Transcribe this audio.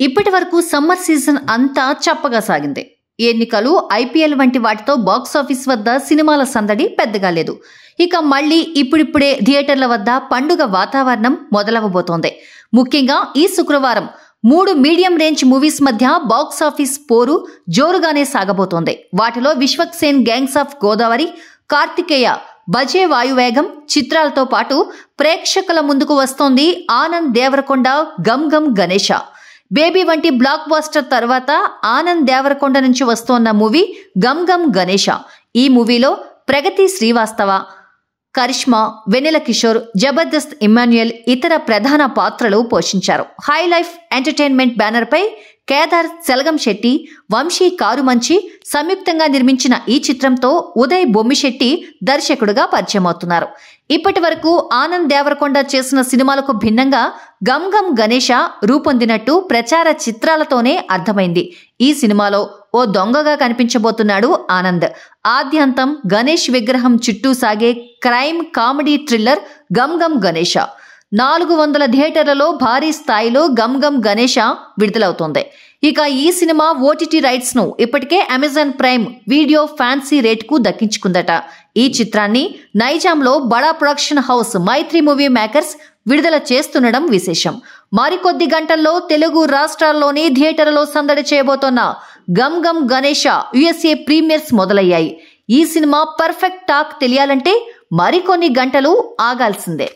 ఇప్పటి వరకు summer season అంతా చప్పగా సాగింది. ఎన్నికలు, ఐపీఎల్ వంటి వాటితో బాక్సాఫీస్ వద్ద సినిమాల సందడి పెద్దగా లేదు. ఇక మళ్లీ ఇప్పుడిప్పుడే థియేటర్ల వద్ద పండుగ వాతావరణం మొదలవబోతోంది. ముఖ్యంగా ఈ శుక్రవారం 3 మీడియం రేంజ్ మూవీస్ మధ్య బాక్సాఫీస్ పోరు జోరుగానే సాగబోతోంది. వాటిలో విశ్వక్సేన్ గ్యాంగ్స్ ఆఫ్ గోదావరి, కార్తికేయ బజే వాయువేగం చిత్రాలతో పాటు ప్రేక్షకుల ముందుకు వస్తోంది ఆనంద్ దేవరకొండ గమ్ గమ్ గణేశ. బేబీ వంటి బ్లాక్ బస్టర్ తర్వాత ఆనంద్ దేవరకొండ నుంచి వస్తోన్న మూవీ గమ్ గమ్ గణేశ. ఈ మూవీలో ప్రగతి శ్రీవాస్తవ, కరిష్మా, వెన్నెల కిషోర్, జబర్దస్త్ ఇమ్మాన్యుయల్ ఇతర ప్రధాన పాత్రలు పోషించారు. హై లైఫ్ ఎంటర్టైన్మెంట్ బ్యానర్ పై కేదార్ సెలగం శెట్టి, వంశీ కారుమంచి సంయుక్తంగా నిర్మించిన ఈ చిత్రంతో ఉదయ్ బొమ్మిశెట్టి దర్శకుడుగా పరిచయమవుతున్నారు. ఇప్పటి వరకు ఆనంద్ దేవరకొండ చేసిన సినిమాలకు భిన్నంగా గమ్ గమ్ గణేశ రూపొందినట్టు ప్రచార చిత్రాలతోనే అర్థమైంది. ఈ సినిమాలో ఓ దొంగగా కనిపించబోతున్నాడు ఆనంద్. ఆద్యంతం గణేష్ విగ్రహం చుట్టూ సాగే crime comedy thriller Gam Gam Ganesha. 400 థియేటర్లలో భారీ స్థాయిలో గమ్ గమ్ గణేశ విడుదలవుతోంది. ఇక ఈ సినిమా ఓటీటీ రైట్స్ ను ఇప్పటికే అమెజాన్ ప్రైమ్ వీడియో ఫ్యాన్సీ రేట్కు దక్కించుకుందట. ఈ చిత్రాన్ని నైజాంలో బడా production house Mythri movie makers విడుదల చేస్తుండడం విశేషం. మరికొద్ది గంటల్లో తెలుగు రాష్ట్రాల్లోని థియేటర్లలో సందడి చేయబోతోన్న గమ్ గమ్ గణేశ యుఎస్ఏ ప్రీమియర్స్ మొదలయ్యాయి. ఈ సినిమా పర్ఫెక్ట్ టాక్ తెలియాలంటే మరికొన్ని గంటలు ఆగాల్సిందే.